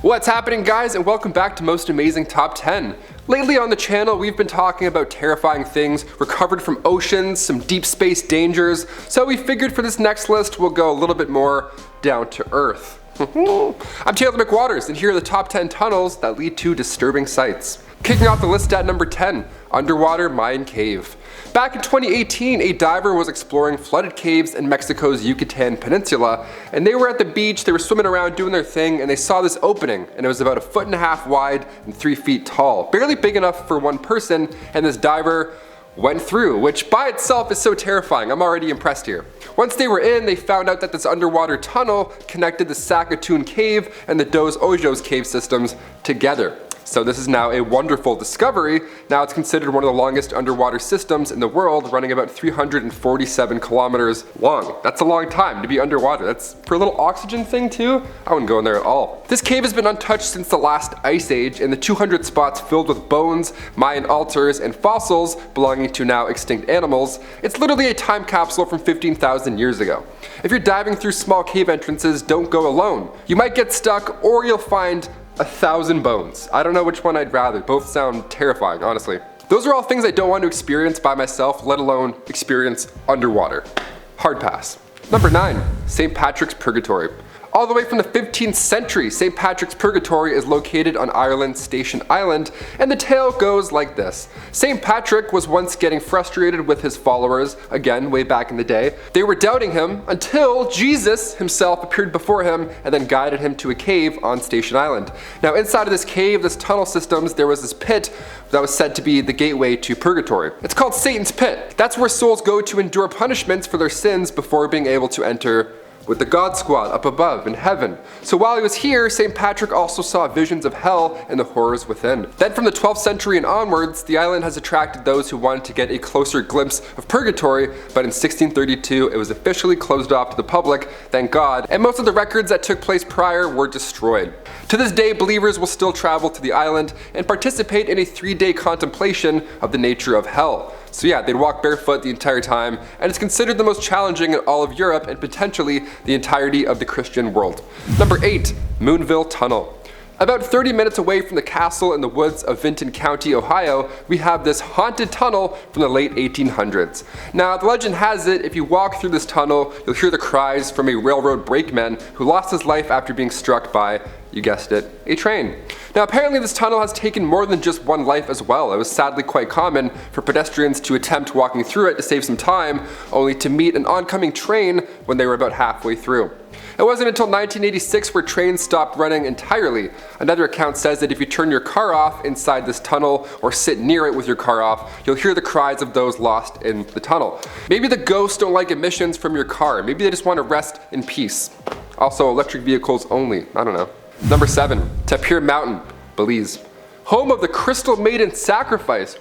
What's happening, guys, and welcome back to Most Amazing Top 10. Lately on the channel, we've been talking about terrifying things recovered from oceans, some deep space dangers, so we figured for this next list we'll go a little bit more down to earth. I'm Taylor MCwatters, and here are the top 10 tunnels that lead to disturbing sights. Kicking off the list at number 10, underwater Mayan cave. Back in 2018, a diver was exploring flooded caves in Mexico's Yucatan Peninsula, and they were at the beach, they were swimming around doing their thing, and they saw this opening, and it was about 1.5 feet wide and 3 feet tall. Barely big enough for one person, and this diver went through, which by itself is so terrifying. I'm already impressed here. Once they were in, they found out that this underwater tunnel connected the Saskatoon Cave and the Dos Ojos cave systems together. So this is now a wonderful discovery. Now it's considered one of the longest underwater systems in the world, running about 347 kilometers long. That's a long time to be underwater. That's for a little oxygen thing too. I wouldn't go in there at all. This cave has been untouched since the last ice age, and the 200 spots filled with bones, Mayan altars, and fossils belonging to now extinct animals. It's literally a time capsule from 15,000 years ago. If you're diving through small cave entrances, don't go alone. You might get stuck, or you'll find 1,000 bones. I don't know which one I'd rather. Both sound terrifying, honestly. Those are all things I don't want to experience by myself, let alone experience underwater. Hard pass. Number 9, St. Patrick's Purgatory. All the way from the 15th century, St. Patrick's Purgatory is located on Ireland's Station Island, and the tale goes like this. St. Patrick was once getting frustrated with his followers, again way back in the day. They were doubting him until Jesus himself appeared before him and then guided him to a cave on Station Island. Now inside of this cave, this tunnel systems, there was this pit that was said to be the gateway to purgatory. It's called Satan's Pit. That's where souls go to endure punishments for their sins before being able to enter with the God Squad up above in heaven. So while he was here, St. Patrick also saw visions of hell and the horrors within. Then from the 12th century and onwards, the island has attracted those who wanted to get a closer glimpse of purgatory, but in 1632 it was officially closed off to the public, thank God, and most of the records that took place prior were destroyed. To this day, believers will still travel to the island and participate in a 3-day contemplation of the nature of hell. So yeah, they'd walk barefoot the entire time, and it's considered the most challenging in all of Europe and potentially the entirety of the Christian world. Number 8, Moonville Tunnel. About 30 minutes away from the castle in the woods of Vinton County, Ohio, we have this haunted tunnel from the late 1800s. Now, the legend has it, if you walk through this tunnel, you'll hear the cries from a railroad brakeman who lost his life after being struck by, you guessed it, a train. Now apparently this tunnel has taken more than just one life as well. It was sadly quite common for pedestrians to attempt walking through it to save some time, only to meet an oncoming train when they were about halfway through. It wasn't until 1986 where trains stopped running entirely. Another account says that if you turn your car off inside this tunnel or sit near it with your car off, you'll hear the cries of those lost in the tunnel. Maybe the ghosts don't like emissions from your car. Maybe they just want to rest in peace. Also, electric vehicles only. I don't know. Number 7, Tapir Mountain, Belize. Home of the Crystal Maiden Sacrifice.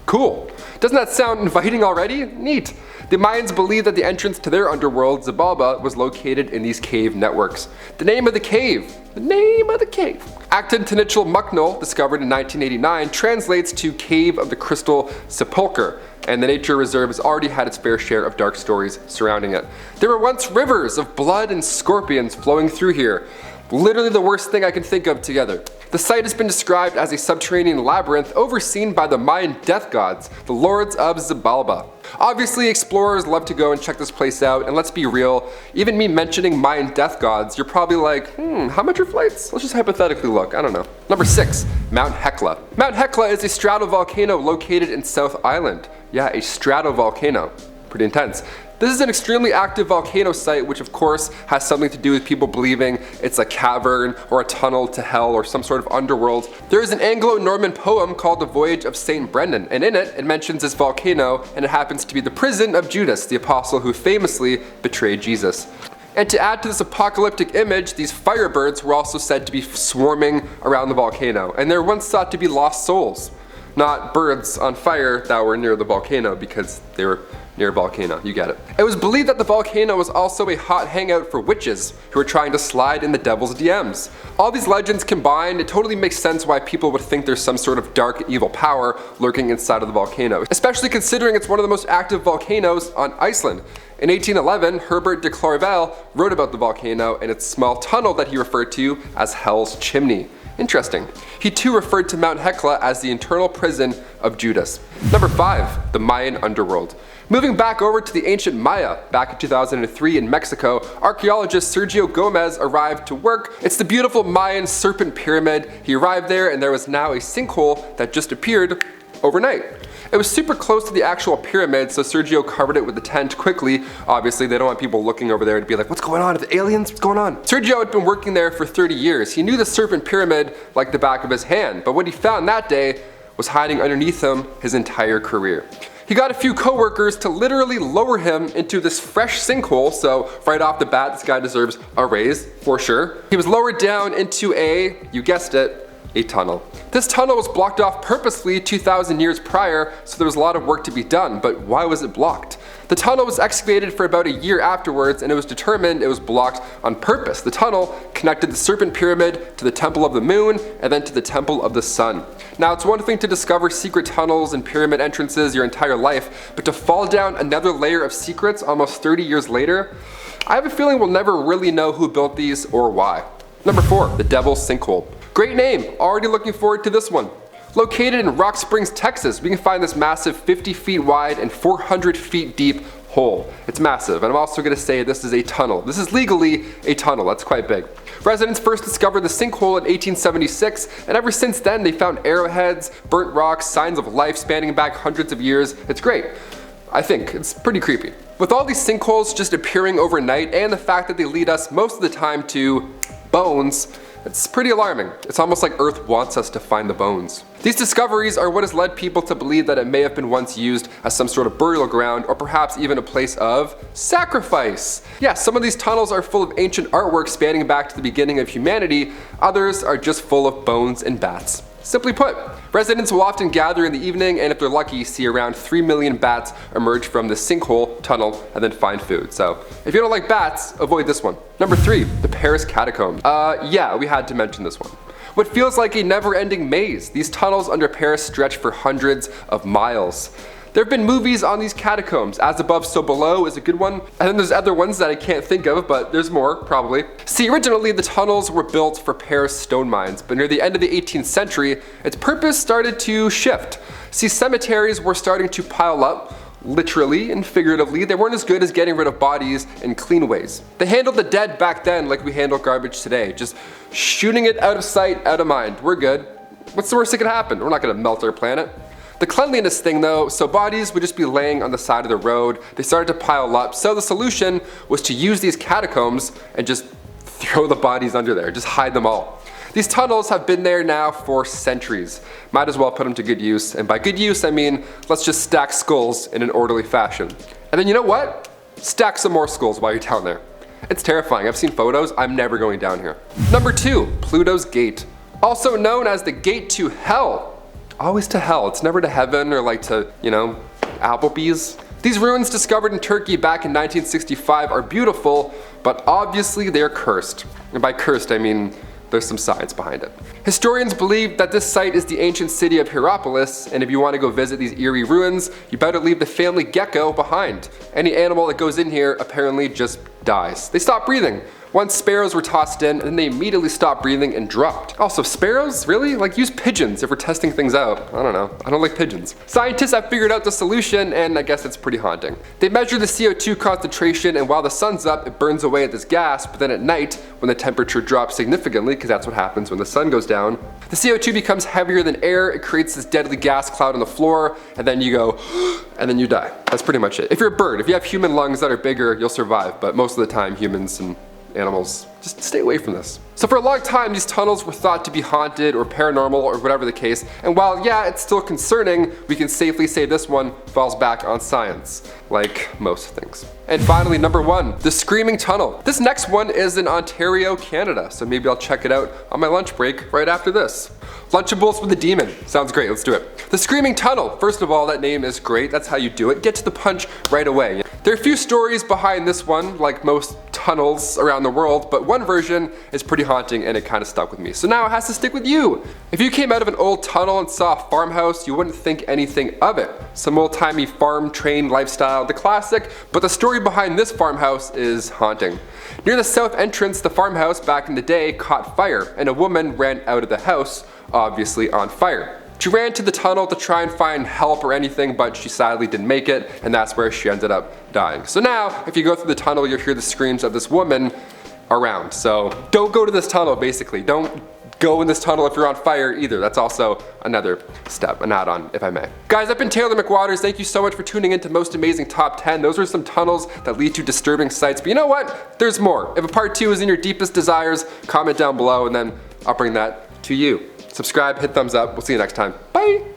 Cool. Doesn't that sound inviting already? Neat. The Mayans believed that the entrance to their underworld, Xibalba, was located in these cave networks. The name of the cave. Acton Tenichel Mucknell, discovered in 1989, translates to Cave of the Crystal Sepulchre, and the nature reserve has already had its fair share of dark stories surrounding it. There were once rivers of blood and scorpions flowing through here. Literally the worst thing I can think of together. The site has been described as a subterranean labyrinth overseen by the Mayan death gods, the lords of Xibalba. Obviously, explorers love to go and check this place out, and let's be real, even me mentioning Mayan death gods, you're probably like, how much are flights? Let's just hypothetically look, I don't know. Number 6, Mount Hekla. Mount Hekla is a stratovolcano located in South Island. Yeah, a stratovolcano. Pretty intense. This is an extremely active volcano site, which of course has something to do with people believing it's a cavern or a tunnel to hell or some sort of underworld. There is an Anglo-Norman poem called The Voyage of St. Brendan, and in it mentions this volcano, and it happens to be the prison of Judas, the apostle who famously betrayed Jesus. And to add to this apocalyptic image, these firebirds were also said to be swarming around the volcano, and they're once thought to be lost souls. not birds on fire that were near the volcano because they were near a volcano, you get it. It was believed that the volcano was also a hot hangout for witches who were trying to slide in the devil's DMs. All these legends combined, it totally makes sense why people would think there's some sort of dark evil power lurking inside of the volcano, especially considering it's one of the most active volcanoes on Iceland. In 1811, Herbert de Clairvaux wrote about the volcano and its small tunnel that he referred to as Hell's Chimney. Interesting. He too referred to Mount Hekla as the internal prison of Judas. Number 5, the Mayan underworld. Moving back over to the ancient Maya, back in 2003 in Mexico, archaeologist Sergio Gomez arrived to work. It's the beautiful Mayan serpent pyramid. He arrived there and there was now a sinkhole that just appeared overnight. It was super close to the actual pyramid, so Sergio covered it with the tent quickly. Obviously, they don't want people looking over there to be like, what's going on? Are the aliens? What's going on? Sergio had been working there for 30 years. He knew the serpent pyramid like the back of his hand, but what he found that day was hiding underneath him his entire career. He got a few coworkers to literally lower him into this fresh sinkhole, so right off the bat, this guy deserves a raise, for sure. He was lowered down into you guessed it, a tunnel. This tunnel was blocked off purposely 2,000 years prior, so there was a lot of work to be done, but why was it blocked? The tunnel was excavated for about a year afterwards, and it was determined it was blocked on purpose. The tunnel connected the serpent pyramid to the temple of the moon, and then to the temple of the sun. Now, it's one thing to discover secret tunnels and pyramid entrances your entire life, but to fall down another layer of secrets almost 30 years later, I have a feeling we'll never really know who built these or why. Number 4, the Devil's Sinkhole. Great name, already looking forward to this one. Located in Rock Springs, Texas, we can find this massive 50 feet wide and 400 feet deep hole. It's massive, and I'm also going to say this is a tunnel. This is legally a tunnel, that's quite big. Residents first discovered the sinkhole in 1876, and ever since then they found arrowheads, burnt rocks, signs of life spanning back hundreds of years. It's great. I think it's pretty creepy. With all these sinkholes just appearing overnight, and the fact that they lead us most of the time to bones, it's pretty alarming. It's almost like Earth wants us to find the bones. These discoveries are what has led people to believe that it may have been once used as some sort of burial ground, or perhaps even a place of sacrifice. Yes, some of these tunnels are full of ancient artwork spanning back to the beginning of humanity. Others are just full of bones and bats. Simply put, residents will often gather in the evening, and if they're lucky, see around 3 million bats emerge from the sinkhole tunnel and then find food. So if you don't like bats, avoid this one. Number 3, the Paris catacombs. Yeah, we had to mention this one. What feels like a never-ending maze. These tunnels under Paris stretch for hundreds of miles. There have been movies on these catacombs. As Above, So Below is a good one. And then there's other ones that I can't think of, but there's more, probably. See, originally the tunnels were built for Paris stone mines, but near the end of the 18th century, its purpose started to shift. See, cemeteries were starting to pile up, literally and figuratively. They weren't as good as getting rid of bodies in clean ways. They handled the dead back then like we handle garbage today, just shooting it out of sight, out of mind. We're good. What's the worst that could happen? We're not gonna melt our planet. The cleanliness thing though, so bodies would just be laying on the side of the road. They started to pile up, so the solution was to use these catacombs and just throw the bodies under there, just hide them all. These tunnels have been there now for centuries. Might as well put them to good use, and by good use I mean let's just stack skulls in an orderly fashion. And then you know what? Stack some more skulls while you're down there. It's terrifying, I've seen photos, I'm never going down here. Number 2, Plutos Gate. Also known as the gate to hell. Always to hell, it's never to heaven or like to, Applebee's. These ruins discovered in Turkey back in 1965 are beautiful, but obviously they're cursed. And by cursed I mean there's some science behind it. Historians believe that this site is the ancient city of Hierapolis, and if you want to go visit these eerie ruins, you better leave the family gecko behind. Any animal that goes in here apparently just dies. They stop breathing. Once sparrows were tossed in, and then they immediately stopped breathing and dropped. Also, sparrows? Really? Like, use pigeons if we're testing things out. I don't know. I don't like pigeons. Scientists have figured out the solution, and I guess it's pretty haunting. They measure the CO2 concentration, and while the sun's up, it burns away at this gas, but then at night, when the temperature drops significantly, because that's what happens when the sun goes down, the CO2 becomes heavier than air, it creates this deadly gas cloud on the floor, and then you go, and then you die. That's pretty much it. If you're a bird, if you have human lungs that are bigger, you'll survive, but most of the time, humans and animals, just stay away from this. So for a long time, these tunnels were thought to be haunted or paranormal or whatever the case, and while yeah, it's still concerning, we can safely say this one falls back on science, like most things. And finally, number 1, the Screaming Tunnel. This next one is in Ontario, Canada, so maybe I'll check it out on my lunch break right after this. Lunchables with a demon. Sounds great, let's do it. The Screaming Tunnel. First of all, that name is great, that's how you do it. Get to the punch right away. There are a few stories behind this one, like most tunnels around the world, but one version is pretty haunting and it kind of stuck with me. So now it has to stick with you. If you came out of an old tunnel and saw a farmhouse, you wouldn't think anything of it. Some old-timey farm train lifestyle, the classic, but the story behind this farmhouse is haunting. Near the south entrance, the farmhouse back in the day caught fire and a woman ran out of the house, obviously on fire. She ran to the tunnel to try and find help or anything, but she sadly didn't make it, and that's where she ended up dying. So now, if you go through the tunnel, you'll hear the screams of this woman around. So don't go to this tunnel, basically. Don't go in this tunnel if you're on fire either. That's also another step, an add-on, if I may. Guys, I've been Taylor MCwatters. Thank you so much for tuning in to Most Amazing Top 10. Those are some tunnels that lead to disturbing sights, but you know what? There's more. If a part 2 is in your deepest desires, comment down below, and then I'll bring that to you. Subscribe, hit thumbs up. We'll see you next time. Bye!